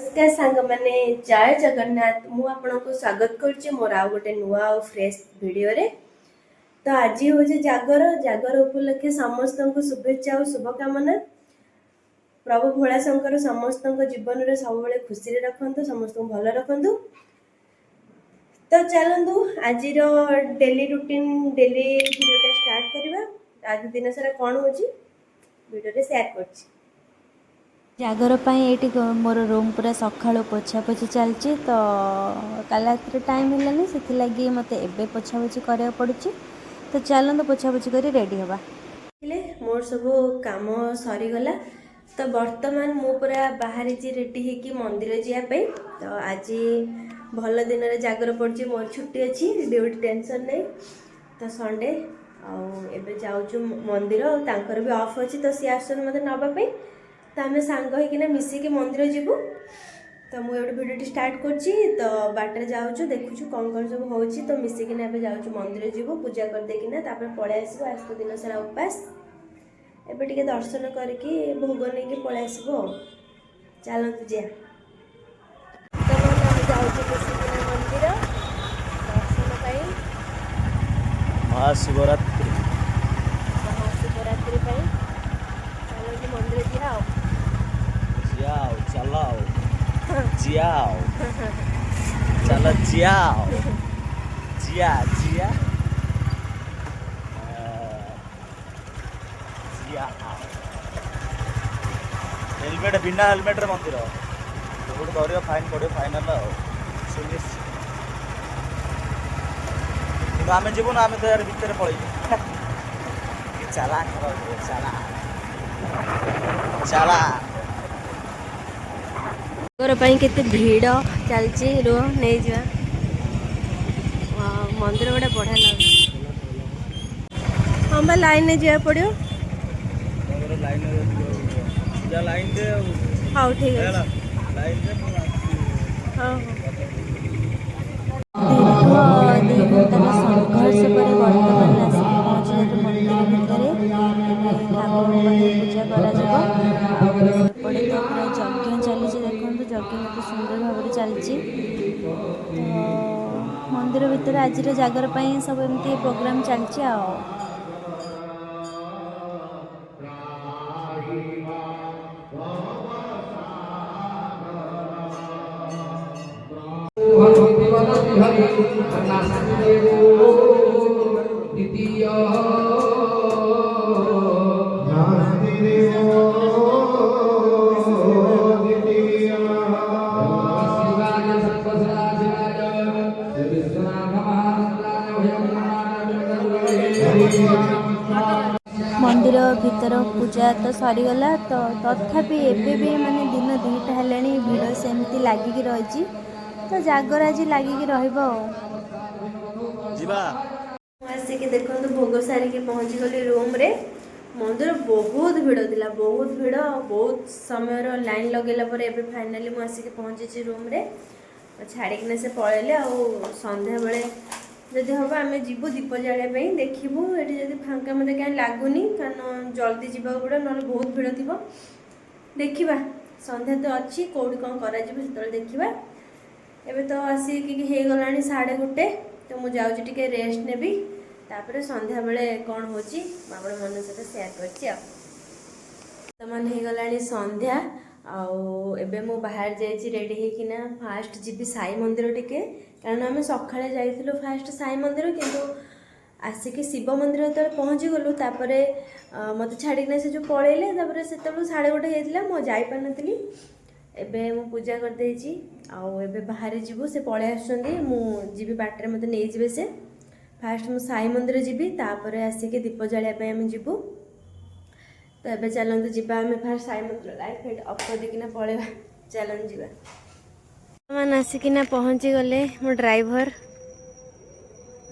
नमस्कार सांग मैंने जय जगन्नाथ मु आपको स्वागत करुच्ची मोर आउ गोटे नुआ और फ्रेश वीडियो रे। तो आज हूँ जागर जागर उपलक्षे समस्त को शुभेच्छा और शुभकामना। प्रभु भोला शंकर समस्त जीवन में सब खुशी रखु समस्त भल रखु। तो चलतु आज daily routine daily video start करवा। आज दिन सारा कौन हो वीडियो शेयर कर जागर ये मोर रूम पूरा सका पोछा पोछी चलती तो काल रात टाइम है से लगी मत एवं पोछा पोछी करा पड़ी। तो चलते पोछा पोछी कर रेडी हवा मोर सब काम सरीगला। तो बर्तमान मु पूरा बाहर रेडी होगी मंदिर जावाई। तो आज भल दिन में जागर पड़ी मोर छुट्टी अच्छी ड्यूटी टेंशन नहीं। तो संडे आबे जाऊँ मंदिर तांकर भी ऑफ अच्छी तो सी आस मत नापी। तो आम सांग होना मिसिकी मंदिर जीवु। तो मुझे भिडियो स्टार्ट करची। तो बाटर जाऊँ देखुचु कौन कौन सब हो। तो मिसिकिना जाऊँ मंदिर जीवु पूजा करदेकिना पलि आसबू। आज तो दिन सारा उपास एबे टिके दर्शन करके भोग नहीं पलि आसबू। चलतु जा जाऊँ मिसिकिना मंदिर दर्शन पाई महाशिवरात्रि चलो मंदिर जाओ जाओ चलाओ जाओ चलो जाओ जिया जिया जिया हेलमेट बिना हेलमेट रे मंदिर गोटे धर फाइन पड़ो फाइनाल कि आम जीवन आम तो यार भितर पलू चला चला चला केते भीड़ चलची रो नहीं जा मंदिर गोटे बढ़िया लगे। हाँ बा लाइन में जा पड़ो हाँ ठीक है हाँ संघर्ष पर वर्तमान आसिक पहुँचे मंदिर भितर ठाकुर पूजा कर यज्ञ चली देखो यज्ञ बहुत सुंदर भाव चलती। तो मंदिर भितर आज जागर सब एमती प्रोग्राम चलती आ मंदिर भीतर पूजा तो सरीगला। तो तथापि एबे भी माने दिन 2टा हेलाणी भिड़ सेमती लागिकी रही। तो जागर आज लागिकी रहिबो आसिक देखो भोग सारिके पहुँची गली रूम रे। मंदिर बहुत भिड़ थिला बहुत भिड़ बहुत समय लाइन लगेला पर एबे फाइनाली मु आसिक पहुँची रूम रे। छाड़िकिना से पळेले आ संध्या बेले जदि हम आम जीवु दीप जावाई देखू ये जब फांका मत क्या लगुनि कारण जल्दी जावा पड़ो ना बहुत भिड़ थी देखा संध्या तो अच्छी कौटी कौन कर देखा। एबे तो आसिक हो गला 1:30 तो मुझे जाऊँ टे रेस्ट नेबी तापर संध्या बेले कौन हो मन सहित सेयार कर गला संध्या आबे मु बाहर जाइए रेडी होकिना फास्ट जीवी साई मंदिर टिके कारण आम सकाଳେ जाइलु फास्ट साई मंदिर किंतु आसिक शिव मंदिर जो पहुँची गलु तापर मत छाड़िकिना से जो पलैले तापर से 1:30 होता मुझे नी एबे मु पूजा करदे आबे बाहर जीवु से पलै आसि बाटर मत नहीं जावे से फास्ट मु साई मंदिर जीवी तापर आसिक दीप जालिया आम जीवु। तो ये चलते जीवा आम फास्ट साई मंदिर लाइट फाइट अफ कर देना पलैया चलन जीवा मन आसिकिना पहुँची गले मो ड्राइवर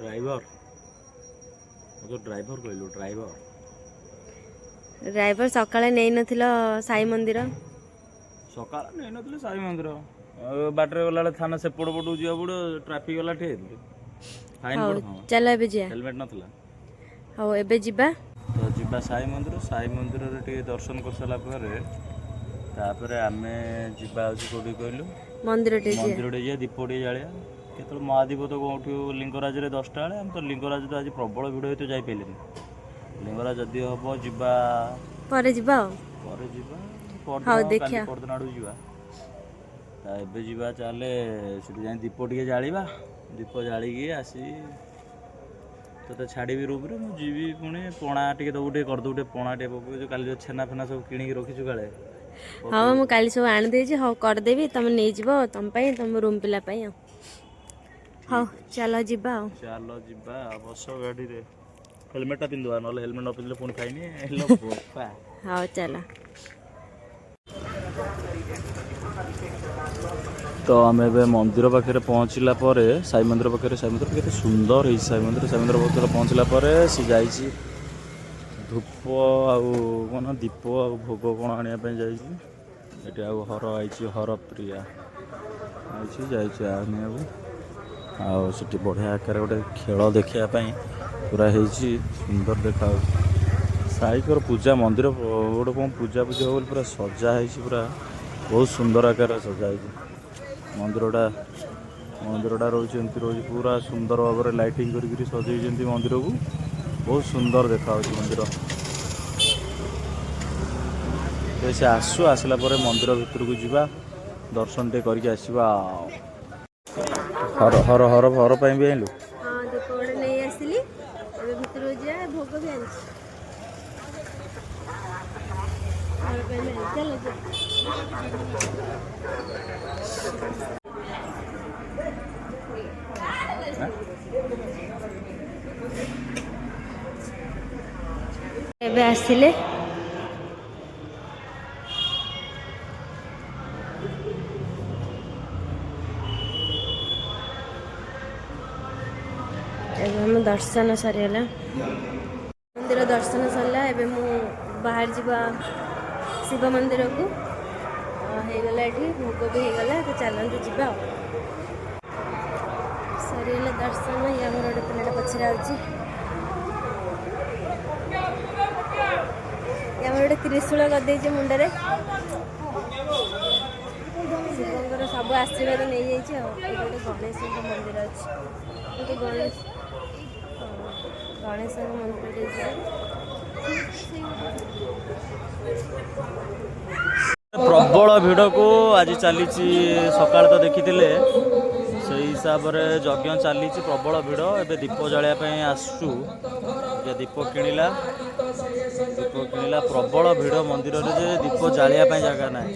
ड्राइवर तो ड्राइवर कहलु ड्राइवर सकाळे नहीं नथिलो साई मंदिर सकाळ नहीं नथिलो साई मंदिर बाटरे गला थाना से पड़ पड़ जिया पड़ ट्रैफिक गला ठे फाइन पड़ चलो एबे जिया हेलमेट नथिला हां एबे जिबा तो जीवा साई मंदिर रे टे दर्शन कर सारा पर ତାପରେ ଆମେ ଯିବା ହେଉଛି କେଉଁଠି କହିଲୁ ମନ୍ଦିରଟେ ଯିବା। ମନ୍ଦିରଟେ ଯିବା ଦୀପ ଟିକେ ଜାଳିବା। କେତେବେଳେ ମହାଦୀପ ତ କେଉଁଠୁ ଲିଙ୍ଗରାଜରେ 10ଟା ବେଳେ ଆମେ ତ ଲିଙ୍ଗରାଜ ତ ଆଜି ପ୍ରବଳ ଭିଡ଼ ହେଇଥିବ ଯାଇପାରିଲିନି। ଲିଙ୍ଗରାଜ ଯଦି ହେବ ଯିବା ପରେ ଯିବା ଆଉ। ପରେ ଯିବା ହଉ ପରଦିନ କାଲି ଦେଖିଆ। ପରଦିନ ଆଡ଼କୁ ଯିବା। ତା ଏବେ ଯିବା ଚାଲେ ସେଠି ଯାଇ ଦୀପ ଟିକେ ଜାଳିବା। ଦୀପ ଜାଳିକି ଆସି ତୋତେ ଛାଡ଼ିବି ରୁମ୍ରେ ମୁଁ ଯିବି ପୁଣି ପଣା ଟିକେ ଦେବୁ ଟିକେ କରିଦେବୁ ଟିକେ ପଣା ଟିକେ ପକେଇଛୁ କାଲି ଯେଉଁ ଛେନା ଫେନା ସବୁ କିଣିକି ରଖିଛୁ କାଳେ ହଁ ମୁଁ କାଲି ସବୁ ଆଣିଦେଇଛି। ହଉ କରିଦେବି ତମେ ନେଇଯିବ ତମ ପାଇଁ ତମ ରୁମ୍ ପିଲା ପାଇଁ ଆଉ। ହଉ ଠିକ୍ ଅଛି ଚାଲ ଯିବା ଆଉ। ଚାଲ ଯିବା ବସ ଗାଡ଼ିରେ। ହେଲମେଟ୍ଟା ପିନ୍ଧିବା ନହେଲେ ହେଲମେଟ୍ ନ ପିନ୍ଧିଲେ ପୁଣି ଫାଇନି ହେଲୋ ବୋପା। ହଉ ଚାଲ। ତ ଆମେ ଏବେ ମନ୍ଦିର ପାଖରେ ପହଞ୍ଚିଲା ପରେ ସାଇ ମନ୍ଦିର ପାଖରେ ସାଇ ମନ୍ଦିର କେତେ ସୁନ୍ଦର ହେଇଛି ସାଇ ମନ୍ଦିର ପାଖରେ ପହଞ୍ଚିଲା ପରେ ସେ ଯାଇଛି ଧୂପ ଆଉ କ'ଣ ଦୀପ ଆଉ ଭୋଗ କ'ଣ ଆଣିବା ପାଇଁ ଯାଇଛି। ଏଠି ଆଉ ହର ଆଇଛି ହରପ୍ରିୟା ଆଇଛି ଯାଇଛି ଆଣିବାକୁ। ଆଉ ସେଠି ବଢ଼ିଆ ଆକାରରେ ଗୋଟେ ଖେଳ ଦେଖିବା ପାଇଁ ପୁରା ହେଇଛି ସୁନ୍ଦର ଦେଖାଯାଉଛି। ସାଇଙ୍କର ପୂଜା ମନ୍ଦିର ଗୋଟେ କ'ଣ ପୂଜା ପୂଜା ହେବ ବୋଲି ପୁରା ସଜା ହେଇଛି ପୁରା ବହୁତ ସୁନ୍ଦର ଆକାରରେ ସଜା ହେଇଛି। ମନ୍ଦିରଟା ରହୁଛି ଏମିତି ରହୁଛି ପୁରା ସୁନ୍ଦର ଭାବରେ ଲାଇଟିଂ କରିକିରି ସଜେଇଛନ୍ତି ମନ୍ଦିରକୁ। ବହୁତ ସୁନ୍ଦର ଦେଖାଯାଉଛି ମନ୍ଦିର। ସେ ଆସିଲା ପରେ ମନ୍ଦିର ଭିତରକୁ ଯିବା ଦର୍ଶନ ଟିକେ କରିକି ଆସିବା। ହର ପାଇଁ ବି ଆଣିଲୁ। ହଁ ଦୀପ ଗୋଟେ ନେଇ ଆସିଲି। ଏବେ ଭିତରକୁ ଯିବା ଭୋଗ ବି ଆଣିଛି। ଘର ପାଇଁ ବି ଆଣିଛି। ଚାଲ ଯିବା। ଏବେ ଆସିଲେ ଏବେ ଆମ ଦର୍ଶନ ସରିଗଲା। ମନ୍ଦିର ଦର୍ଶନ ସରିଲା। ଏବେ ମୁଁ ବାହାରି ଯିବା ଶିବ ମନ୍ଦିରକୁ। ହେଇଗଲା ଏଠି ଭୋଗ ବି ହେଇଗଲା। ତ ଚାଲନ୍ତୁ ଯିବା ଆଉ। ସରିଗଲା ଦର୍ଶନ। ଇଏ ଆମର ଗୋଟେ ପିଲାଟା ପଛରେ ଆଉଛି। ଆମର ଗୋଟେ ତ୍ରିଶୂଳ କରିଦେଇଛି ମୁଣ୍ଡରେ। ଶିବଙ୍କର ସବୁ ଆଶୀର୍ବାଦ ନେଇଯାଇଛି ଆଉ। ଏଇଠି ଗୋଟେ ଗଣେଶଙ୍କ ମନ୍ଦିର ଅଛି। ଗୋଟେ ଗଣେଶଙ୍କ ମନ୍ଦିରଟେ ଯିବା। ପ୍ରବଳ ଭିଡ଼କୁ ଆଜି ଚାଲିଛି। ସକାଳେ ତ ଦେଖିଥିଲେ ସେଇ ହିସାବରେ ଯଜ୍ଞ ଚାଲିଛି ପ୍ରବଳ ଭିଡ଼। ଏବେ ଦୀପ ଜାଳିବା ପାଇଁ ଆସୁଛୁ। ଦୀପ କିଣିଲା ପ୍ରବଳ ଭିଡ଼ ମନ୍ଦିରରେ ଯେ ଦୀପ ଜାଳିବା ପାଇଁ ଜାଗା ନାହିଁ।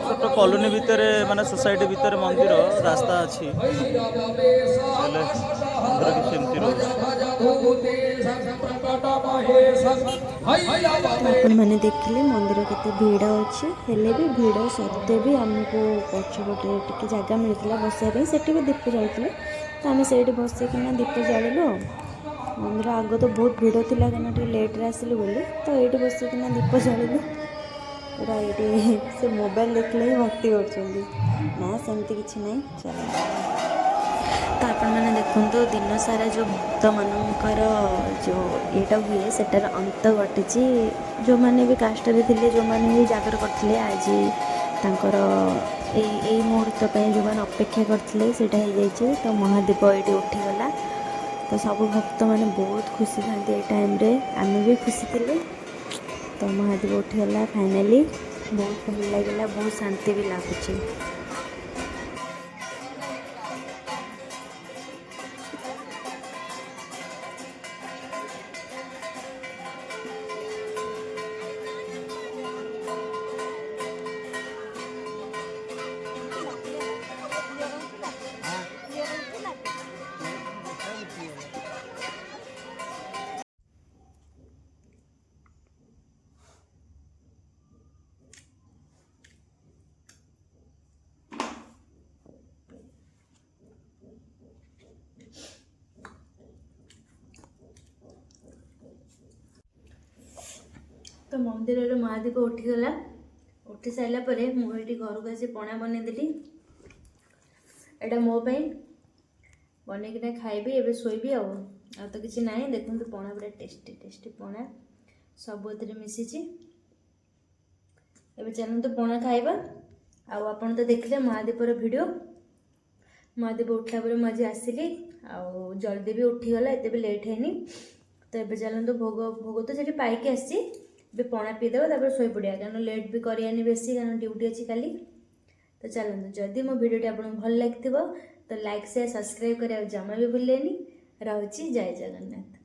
ଛୋଟ କଲୋନୀ ଭିତରେ ମାନେ ସୋସାଇଟି ଭିତରେ ମନ୍ଦିର ରାସ୍ତା ଅଛି ହେଲେ ମନ୍ଦିର କିଛି ଏମିତି ରହୁଛି। ତ ଆପଣମାନେ ଦେଖିଲେ ମନ୍ଦିର କେତେ ଭିଡ଼ ଅଛି। ହେଲେ ବି ଭିଡ଼ ସତ୍ତ୍ୱେ ବି ଆମକୁ ପଛପଟେ ଟିକେ ଜାଗା ମିଳିଥିଲା ବସିବା ପାଇଁ। ସେଠି ବି ଦୀପ ଜାଳୁଥିଲେ ତ ଆମେ ସେଇଠି ବସିକିନା ଦୀପ ଜାଳିଲୁ ଆଉ। ମନ୍ଦିର ଆଗ ତ ବହୁତ ଭିଡ଼ ଥିଲା କାରଣ ଟିକେ ଲେଟ୍ରେ ଆସିଲୁ ବୋଲି ତ ଏଇଠି ବସିକିନା ଦୀପ ଜାଳିଲୁ। ପୁରା ଏଇଠି ସେ ମୋବାଇଲ ଦେଖିଲେ ହିଁ ଭକ୍ତି କରୁଛନ୍ତି। ନା ସେମିତି କିଛି ନାହିଁ। ଚାଲ ତ ଆପଣମାନେ ଦେଖନ୍ତୁ ଦିନ ସାରା ଯେଉଁ ଭକ୍ତମାନଙ୍କର ଯେଉଁ ଏଇଟା ହୁଏ ସେଟାର ଅନ୍ତ ଘଟିଛି। ଯେଉଁମାନେ ବି କାଷ୍ଟରେ ଥିଲେ ଯେଉଁମାନେ ବି ଜାଗର କରିଥିଲେ ଆଜି ତାଙ୍କର ଏଇ ମୁହୂର୍ତ୍ତ ପାଇଁ ଯେଉଁମାନେ ଅପେକ୍ଷା କରିଥିଲେ ସେଇଟା ହେଇଯାଇଛି। ତ ମହାଦୀପ ଏଇଠି ଉଠିଗଲା। ତ ସବୁ ଭକ୍ତମାନେ ବହୁତ ଖୁସି ଥାନ୍ତି ଏଇ ଟାଇମ୍ରେ। ଆମେ ବି ଖୁସି ଥିଲୁ। ତ ମହାଦୀପ ଉଠିଗଲା ଫାଇନାଲି। ବହୁତ ଭଲ ଲାଗିଲା। ବହୁତ ଶାନ୍ତି ବି ଲାଗୁଛି। ତ ମନ୍ଦିରର ମହାଦୀପ ଉଠିଗଲା। ଉଠି ସାରିଲା ପରେ ମୁଁ ଏଠି ଘରକୁ ଆସି ପଣା ବନେଇଦେଲି। ଏଇଟା ମୋ ପାଇଁ ବନେଇକିନା ଖାଇବି। ଏବେ ଶୋଇବି ଆଉ ତ କିଛି ନାହିଁ। ଦେଖନ୍ତୁ ପଣା ପୁରା ଟେଷ୍ଟି ଟେଷ୍ଟି ପଣା ସବୁ ଏଥିରେ ମିଶିଛି। ଏବେ ଚାଲନ୍ତୁ ପଣା ଖାଇବା। ଆଉ ଆପଣ ତ ଦେଖିଲେ ମହାଦୀପର ଭିଡ଼ିଓ। ମହାଦୀପ ଉଠିଲା ପରେ ମୁଁ ଆଜି ଆସିଲି, ଆଉ ଜଲ୍ଦି ବି ଉଠିଗଲା, ଏତେ ବି ଲେଟ୍ ହେଇନି। ତ ଏବେ ଚାଲନ୍ତୁ ଭୋଗ ତ ସେଠି ପାଇକି ଆସିଛି, ଏବେ ପଣା ପିଇଦେବା ତାପରେ ଶୋଇପଡ଼ିବା, କାରଣ ଲେଟ୍ ବି କରିବାନି ବେଶୀ, କାରଣ ଡ୍ୟୁଟି ଅଛି କାଲି। ତ ଚାଲନ୍ତୁ, ଯଦି ମୋ ଭିଡ଼ିଓଟି ଆପଣଙ୍କୁ ଭଲ ଲାଗିଥିବ ତ ଲାଇକ୍ ସେୟାର ସବସ୍କ୍ରାଇବ୍ କରିବାକୁ ଜମା ବି ଭୁଲିବେନି। ରହୁଛି, ଜୟ ଜଗନ୍ନାଥ।